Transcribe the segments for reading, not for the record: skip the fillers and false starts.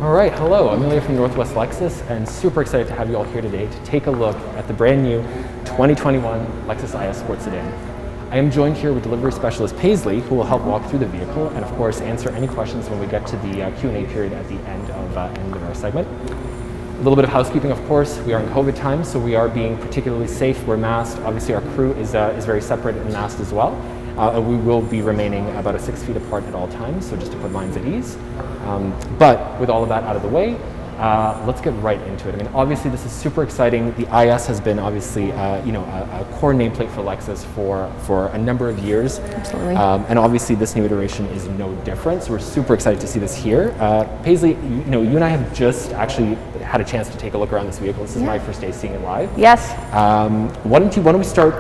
All right, hello, I'm Ilya from Northwest Lexus and super excited to have you all here today to take a look at the brand new 2021 Lexus IS Sport Sedan. I am joined here with delivery specialist Paisley, who will help walk through the vehicle and of course answer any questions when we get to the Q&A period at the end of our segment. A little bit of housekeeping, of course. We are in COVID times, so we are being particularly safe. We're masked. Obviously, our crew is very separate and masked as well. And we will be remaining about 6 feet apart at all times, so just to put minds at ease. But with all of that out of the way, let's get right into it. I mean, obviously, this is super exciting. The IS has been obviously, a core nameplate for Lexus for a number of years. Absolutely. And obviously, this new iteration is no different. So we're super excited to see this here. Paisley, you and I have just actually had a chance to take a look around this vehicle. This is my first day seeing it live. Yes. Why don't we start?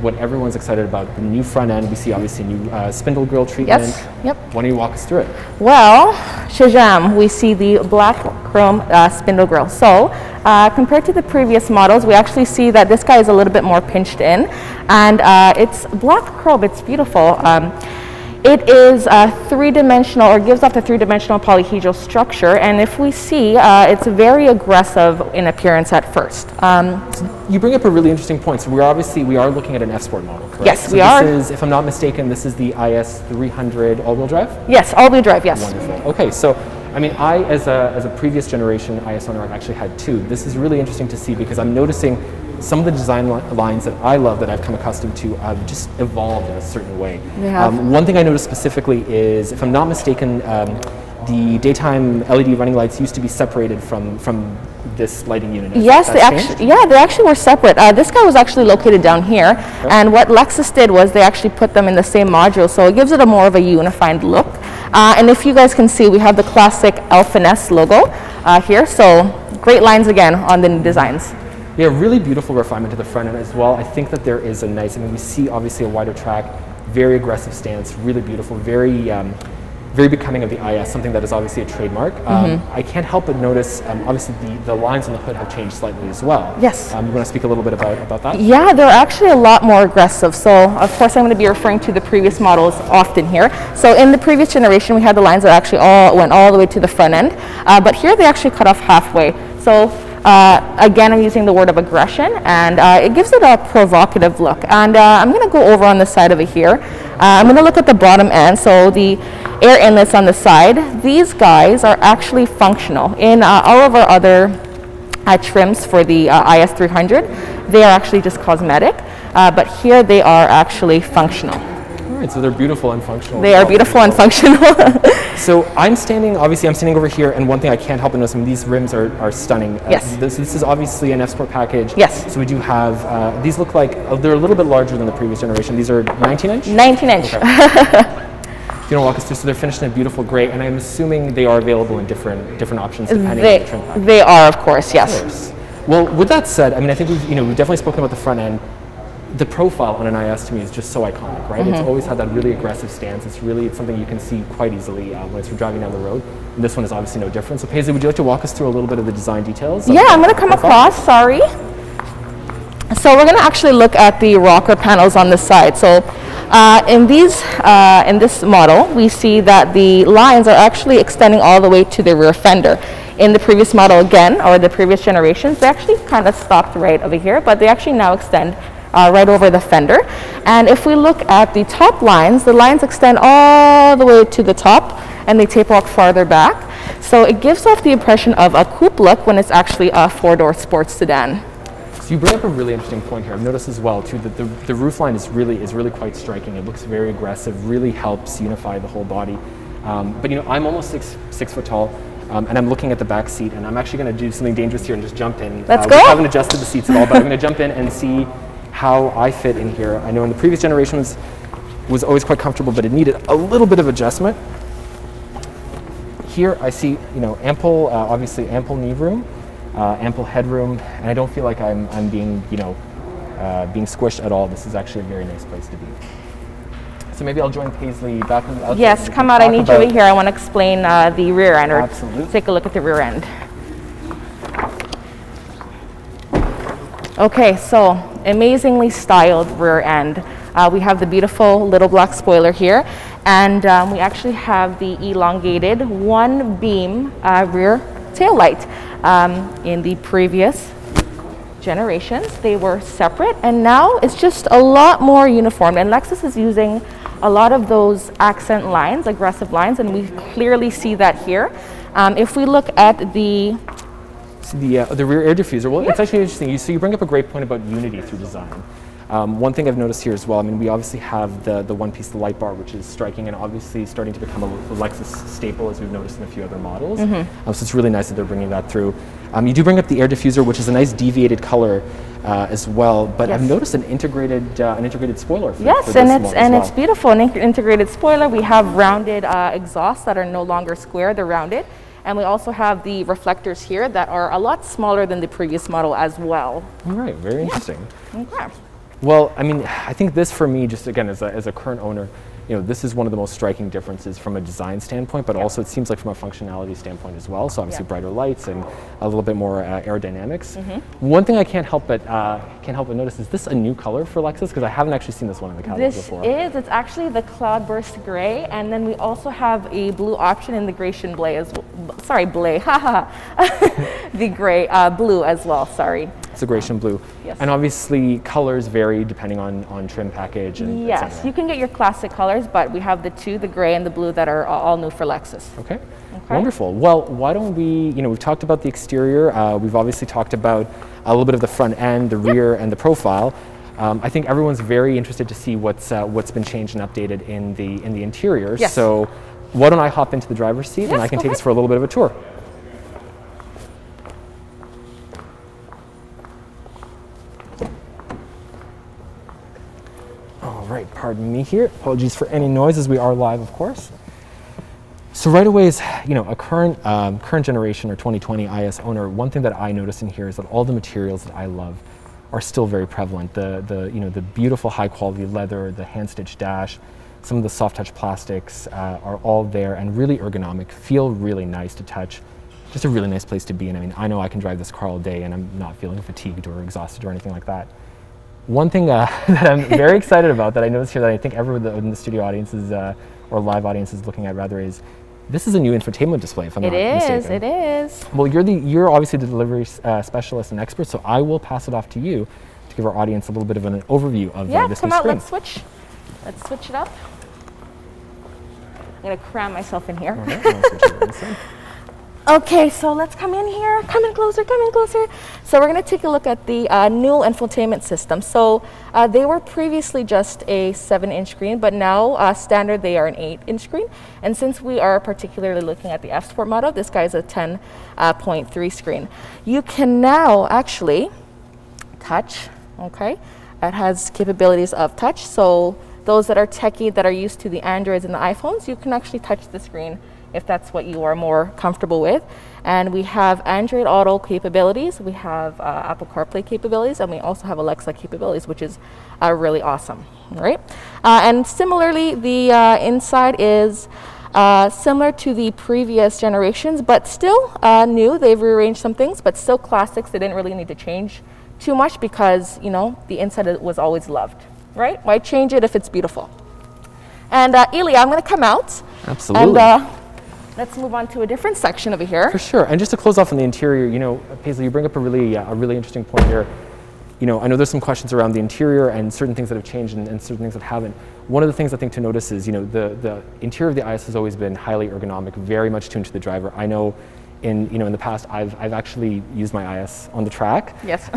What everyone's excited about, the new front end. We see obviously new spindle grille treatment. Yes. Yep. Why don't you walk us through it? Well, Shazam, we see the black chrome spindle grille. So compared to the previous models, we actually see that this guy is a little bit more pinched in, and it's black chrome. It's beautiful. It is three-dimensional, or gives off the three-dimensional polyhedral structure, and if we see, it's very aggressive in appearance at first. You bring up a really interesting point. So we are looking at an F Sport model, correct? Yes, so we are. This is, if I'm not mistaken, this is the IS 300 all-wheel drive? Yes, all-wheel drive, yes. Wonderful. Okay, so I mean, I, as a previous generation IS owner, I've actually had two. This is really interesting to see because I'm noticing some of the design lines that I love, that I've come accustomed to, just evolved in a certain way. One thing I noticed specifically is, if I'm not mistaken, the daytime LED running lights used to be separated from this lighting unit. Yes, they actually were separate. This guy was actually located down here, and what Lexus did was they actually put them in the same module, so it gives it a more of a unified look. And if you guys can see, we have the classic L Finesse logo here, so great lines again on the new designs. Yeah, really beautiful refinement to the front end as well. I think that there is a nice, I mean, we see obviously a wider track, very aggressive stance, really beautiful, very becoming of the IS, something that is obviously a trademark. I can't help but notice, obviously the lines on the hood have changed slightly as well. Yes. You want to speak a little bit about that? Yeah, they're actually a lot more aggressive. So of course I'm going to be referring to the previous models often here. So in the previous generation we had the lines that actually went all the way to the front end, but here they actually cut off halfway. So again, I'm using the word of aggression, and it gives it a provocative look. And I'm going to go over on the side of it here. I'm going to look at the bottom end, so the air inlets on the side. These guys are actually functional. In all of our other trims for the IS 300, they are actually just cosmetic, but here they are actually functional. All right, so they're beautiful and functional. They are beautiful and functional. So I'm standing over here, and one thing I can't help but notice, I mean, these rims are stunning. Yes. This is obviously an F Sport package. Yes. So we do have, these look like, they're a little bit larger than the previous generation. These are 19-inch? 19-inch. Okay. You know, walk us through, so they're finished in a beautiful gray, and I'm assuming they are available in different options depending on the trim package. They are, of course, yes. Of course. Well, with that said, I mean, I think we've definitely spoken about the front end. The profile on an IS to me is just so iconic, right? It's always had that really aggressive stance. It's something you can see quite easily when it's driving down the road. And this one is obviously no different. So Paisley, would you like to walk us through a little bit of the design details? Yeah, I'm going to come across, sorry. So we're going to actually look at the rocker panels on the side. So in this model, we see that the lines are actually extending all the way to the rear fender. In the previous model again, or the previous generations, they actually kind of stopped right over here, but they actually now extend right over the fender. And if we look at the top lines, the lines extend all the way to the top, and they taper off farther back. So it gives off the impression of a coupe look when it's actually a four-door sports sedan. So you bring up a really interesting point here. I've noticed as well too that the roof line is really quite striking. It looks very aggressive, really helps unify the whole body. But I'm almost six foot tall, and I'm looking at the back seat, and I'm actually going to do something dangerous here and just jump in. Let's go. We haven't adjusted the seats at all, but I'm going to jump in and see how I fit in here. I know in the previous generation was always quite comfortable, but it needed a little bit of adjustment. Here I see, ample, obviously ample knee room, ample headroom, and I don't feel like I'm being, being squished at all. This is actually a very nice place to be. So maybe I'll join Paisley back in the outside. Yes, come out. I need you over here. I want to explain the rear end, or Absolutely. take a look at the rear end. Okay, so amazingly styled rear end. We have the beautiful little black spoiler here, And we actually have the elongated one beam rear tail light. In the previous generations, they were separate, and now it's just a lot more uniform. And Lexus is using a lot of those accent lines, aggressive lines, and we clearly see that here. If we look at the rear air diffuser, well, it's actually interesting. So you bring up a great point about unity through design. One thing I've noticed here as well, I mean, we obviously have the one piece, the light bar, which is striking and obviously starting to become a Lexus staple, as we've noticed in a few other models. So it's really nice that they're bringing that through. You do bring up the air diffuser, which is a nice deviated color as well, but I've noticed an integrated spoiler for yes, this and model as well. it's beautiful, an integrated spoiler. We have rounded exhausts that are no longer square, they're rounded. And we also have the reflectors here that are a lot smaller than the previous model as well. All right, very interesting. Okay. Well, I mean, I think this for me, just again, as a current owner, you know, this is one of the most striking differences from a design standpoint, but also it seems like from a functionality standpoint as well. So obviously brighter lights and a little bit more aerodynamics. One thing I can't help but notice, is this a new color for Lexus? Because I haven't actually seen this one in the catalog before. It's actually the Cloudburst Gray, and then we also have a blue option in the Grecian Blay as well. Sorry, Blay, the gray, blue as well, sorry. It's a Grecian blue. Yes. And obviously colors vary depending on trim package and yes, et cetera. you can get your classic colors, but we have the two, the gray and the blue, that are all new for Lexus. Okay. Wonderful. Well, why don't we, you know, we've talked about the exterior, we've obviously talked about a little bit of the front end, the rear, and the profile. I think everyone's very interested to see what's been changed and updated in the interior. Yes. So why don't I hop into the driver's seat and I can take us for a little bit of a tour. All right, pardon me here. Apologies for any noise, as we are live, of course. So right away, as you know, a current generation or 2020 IS owner, one thing that I notice in here is that all the materials that I love are still very prevalent. The beautiful high quality leather, the hand stitched dash, some of the soft touch plastics are all there and really ergonomic, feel really nice to touch. Just a really nice place to be in. I mean, I know I can drive this car all day and I'm not feeling fatigued or exhausted or anything like that. One thing that I'm very excited about that I noticed here that I think everyone in the studio audience is, or live audience is looking at rather, is this is a new infotainment display, if I'm not mistaken. It is. Well, you're obviously the delivery specialist and expert, so I will pass it off to you to give our audience a little bit of an overview of this new screen. Let's switch it up. I'm gonna cram myself in here. All right, I'll switch it over this side. Okay, so let's come in here. Come in closer. So we're going to take a look at the new infotainment system. So they were previously just a 7-inch screen, but now standard they are an 8-inch screen. And since we are particularly looking at the F Sport model, this guy's a 10.3 screen. You can now actually touch, okay? It has capabilities of touch. So those that are techie, that are used to the Androids and the iPhones, you can actually touch the screen if that's what you are more comfortable with. And we have Android Auto capabilities, we have Apple CarPlay capabilities, and we also have Alexa capabilities, which is really awesome, right? And similarly, the inside is similar to the previous generations, but still new. They've rearranged some things, but still classics. They didn't really need to change too much because, you know, the inside was always loved, right? Why change it if it's beautiful? And Ilya, I'm gonna come out. Absolutely. And, let's move on to a different section over here. For sure, and just to close off on the interior, you know, Paisley, you bring up a really interesting point here. You know, I know there's some questions around the interior and certain things that have changed and certain things that haven't. One of the things I think to notice is, you know, the interior of the IS has always been highly ergonomic, very much tuned to the driver. I know in the past I've actually used my IS on the track, yes,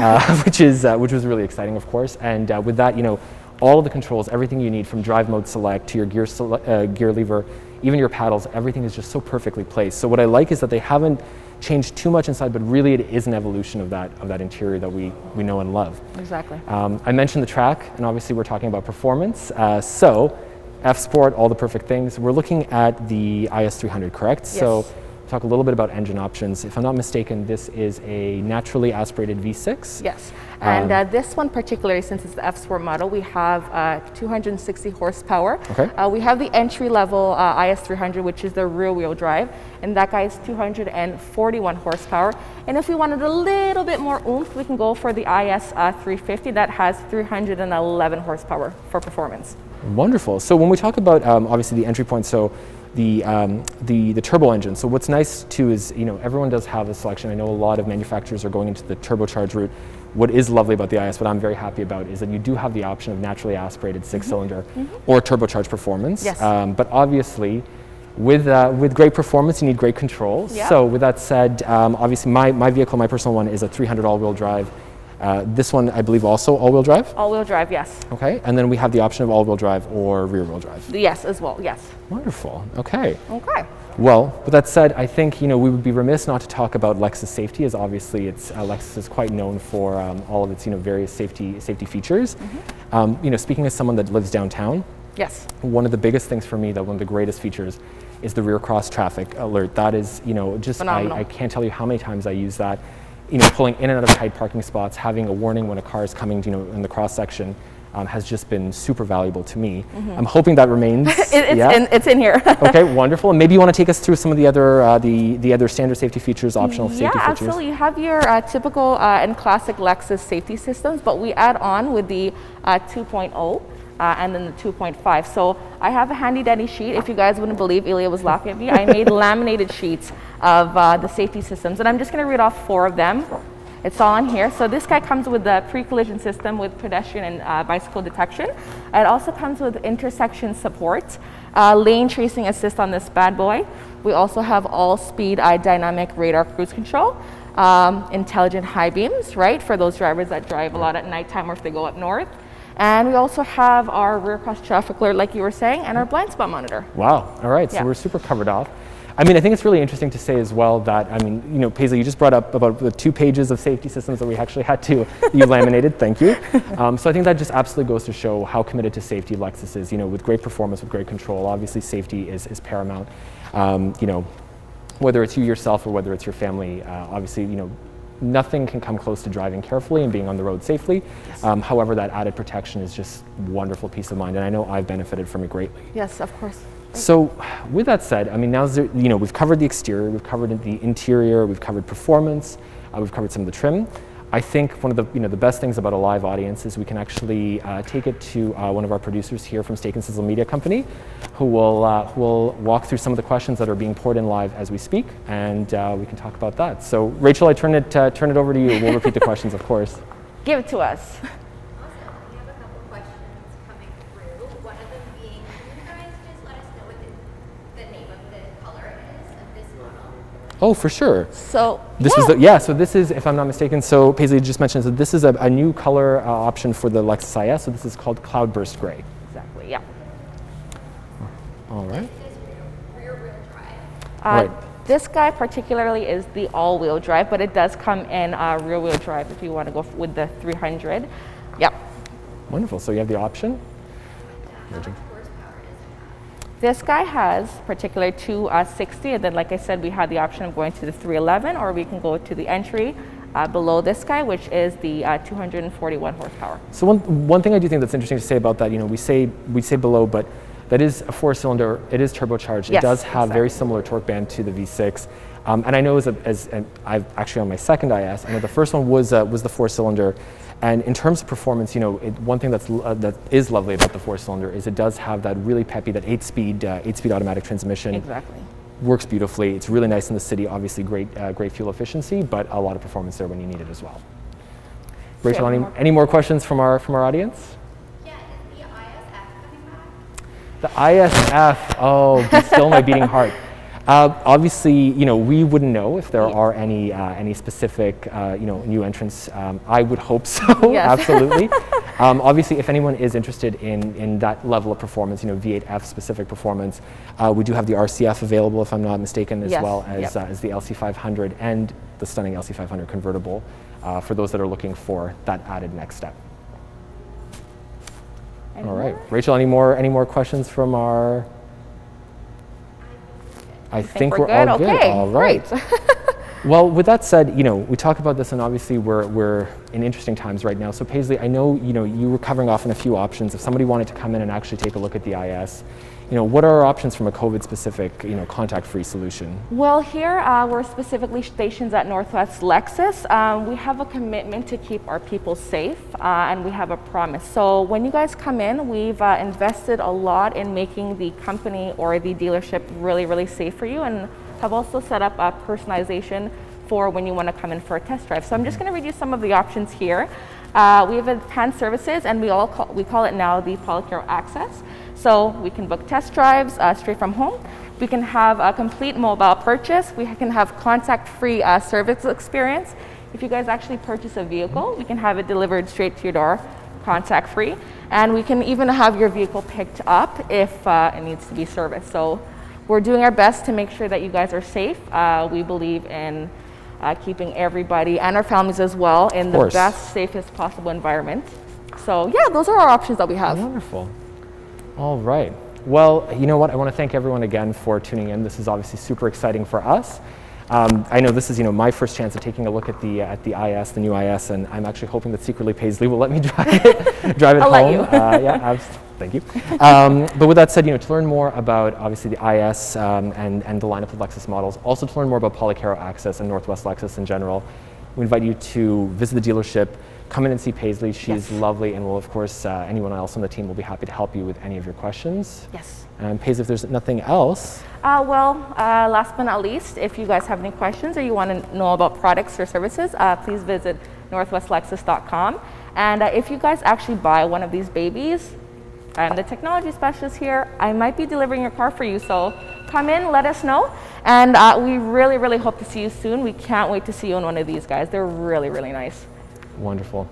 which was really exciting, of course. And with that, you know, all of the controls, everything you need from drive mode select to your gear lever, even your paddles, everything is just so perfectly placed. So what I like is that they haven't changed too much inside, but really it is an evolution of that interior that we know and love. Exactly. I mentioned the track, and obviously we're talking about performance. So F Sport, all the perfect things. We're looking at the IS300, correct? Yes. So talk a little bit about engine options. If I'm not mistaken, this is a naturally aspirated V6. Yes, and this one particularly, since it's the F Sport model, we have 260 horsepower. Okay. We have the entry-level IS300, which is the rear-wheel drive, and that guy is 241 horsepower. And if we wanted a little bit more oomph, we can go for the IS350 that has 311 horsepower for performance. Wonderful. So when we talk about obviously the entry point, so the turbo engine. So what's nice too is, you know, everyone does have a selection. I know a lot of manufacturers are going into the turbocharged route. What is lovely about the IS, what I'm very happy about, is that you do have the option of naturally aspirated six-cylinder or turbocharged performance. Yes. But obviously, with great performance, you need great control. Yeah. So with that said, obviously my vehicle, my personal one, is a 300 all-wheel drive. This one, I believe, also all-wheel drive? All-wheel drive, yes. Okay, and then we have the option of all-wheel drive or rear-wheel drive. Yes, as well, yes. Wonderful, okay. Okay. Well, with that said, I think, you know, we would be remiss not to talk about Lexus safety, as obviously Lexus is quite known for all of its, you know, various safety features. You know, speaking as someone that lives downtown, Yes. one of the biggest things for me, that one of the greatest features, is the rear cross traffic alert. That is, you know, just Phenomenal. I can't tell you how many times I use that. You know, pulling in and out of tight parking spots, having a warning when a car is coming, you know, in the cross section, has just been super valuable to me. I'm hoping that remains. It's in here. Okay, wonderful. And maybe you want to take us through some of the other the other standard safety features, optional safety features. Yeah, absolutely. You have your typical and classic Lexus safety systems, but we add on with the 2.0. And then the 2.5. So I have a handy dandy sheet. If you guys wouldn't believe, Ilya was laughing at me. I made laminated sheets of the safety systems, and I'm just going to read off 4 of them. It's all in here. So this guy comes with the pre-collision system with pedestrian and bicycle detection. It also comes with intersection support, lane tracing assist on this bad boy. We also have all-speed dynamic radar cruise control, intelligent high beams, right, for those drivers that drive a lot at nighttime or if they go up north. And we also have our rear cross traffic alert, like you were saying, and our blind spot monitor. Wow, all right, so Yeah. we're super covered off. I mean, I think it's really interesting to say as well that, I mean, you know, Paisley, you just brought up about the 2 pages of safety systems that we actually had to, you laminated, thank you. So I think that just absolutely goes to show how committed to safety Lexus is, you know, with great performance, with great control. Obviously, safety is paramount. You know, whether it's you yourself or whether it's your family, obviously, you know, nothing can come close to driving carefully and being on the road safely. Yes. However, that added protection is just wonderful peace of mind, and I know I've benefited from it greatly. Yes, of course. So with that said, I mean, now, you know, we've covered the exterior, we've covered the interior, we've covered performance, we've covered some of the trim. I think one of the, you know, the best things about a live audience is we can actually take it to one of our producers here from Steak and Sizzle Media Company, who will walk through some of the questions that are being poured in live as we speak, and we can talk about that. So Rachel, I turn it over to you. We'll repeat the questions, of course. Give it to us. Awesome. We have a couple questions coming through. One of them being, can you guys just let us know what the name of the color is of this model? Oh, for sure. So This was so this is, if I'm not mistaken, so Paisley just mentioned that this is a new color option for the Lexus IS, so this is called Cloudburst Gray. Exactly, yeah. All right. This is rear-wheel drive. Right. This guy particularly is the all-wheel drive, but it does come in rear-wheel drive if you want to go with the 300. Yep. Wonderful. So you have the option. How much horsepower does it have? This guy has particular 260, and then like I said, we have the option of going to the 311, or we can go to the entry below this guy, which is the 241 horsepower. So one thing I do think that's interesting to say about that, you know, we say below, but that is a 4-cylinder. It is turbocharged. Yes, it does have very exactly. similar torque band to the V6. And I know and I've actually on my second IS, I know the first one was the 4-cylinder. And in terms of performance, you know, one thing that is lovely about the 4-cylinder is it does have that really peppy, that 8-speed automatic transmission. Exactly. Works beautifully. It's really nice in the city. Obviously, great fuel efficiency, but a lot of performance there when you need it as well. Rachel, any more questions from our audience? Yeah, is the ISF coming back? The ISF, oh, be still my beating heart. Obviously, you know, we wouldn't know if there are any specific, you know, new entrants. I would hope so, Yes. absolutely. Obviously, if anyone is interested in that level of performance, you know, V8F specific performance, we do have the RCF available, if I'm not mistaken, as Yes. well as, Yep. as the LC500 and the stunning LC500 convertible for those that are looking for that added next step. Any All right, more? Rachel, any more questions from our? I think we're good. all good. Okay, All right. Well, with that said, you know, we talk about this, and obviously we're in interesting times right now. So Paisley, I know, you know, you were covering off on a few options. If somebody wanted to come in and actually take a look at the IS, what are our options from a COVID-specific, contact-free solution? Well, here we're specifically stationed at Northwest Lexus. We have a commitment to keep our people safe, and we have a promise. So when you guys come in, we've invested a lot in making the company or the dealership really, really safe for you, and have also set up a personalization for when you want to come in for a test drive. So I'm just going to read you some of the options here. We have advanced services, and we call it now the Polycaro Access. So we can book test drives straight from home. We can have a complete mobile purchase. We can have contact-free service experience. If you guys actually purchase a vehicle, we can have it delivered straight to your door, contact-free. And we can even have your vehicle picked up if it needs to be serviced. So we're doing our best to make sure that you guys are safe. We believe in keeping everybody and our families as well in the best, safest possible environment. So yeah, those are our options that we have. Wonderful. All right. Well, you know what? I want to thank everyone again for tuning in. This is obviously super exciting for us. I know this is, my first chance of taking a look at the IS, the new IS, and I'm actually hoping that secretly Paisley will let me drive it I'll home. let you. Yeah, thank you. But with that said, to learn more about obviously the IS and the lineup of Lexus models, also to learn more about Polycaro Access and Northwest Lexus in general, we invite you to visit the dealership. Come in and see Paisley. She's lovely, and will, of course, anyone else on the team will be happy to help you with any of your questions. Yes. And Paisley, if there's nothing else. Last but not least, if you guys have any questions or you want to know about products or services, please visit northwestlexus.com. And if you guys actually buy one of these babies, I'm the technology specialist here. I might be delivering your car for you, so come in, let us know. And we really, really hope to see you soon. We can't wait to see you in one of these guys. They're really, really nice. Wonderful.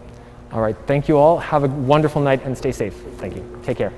All right, thank you all. Have a wonderful night and stay safe. Thank you. Take care.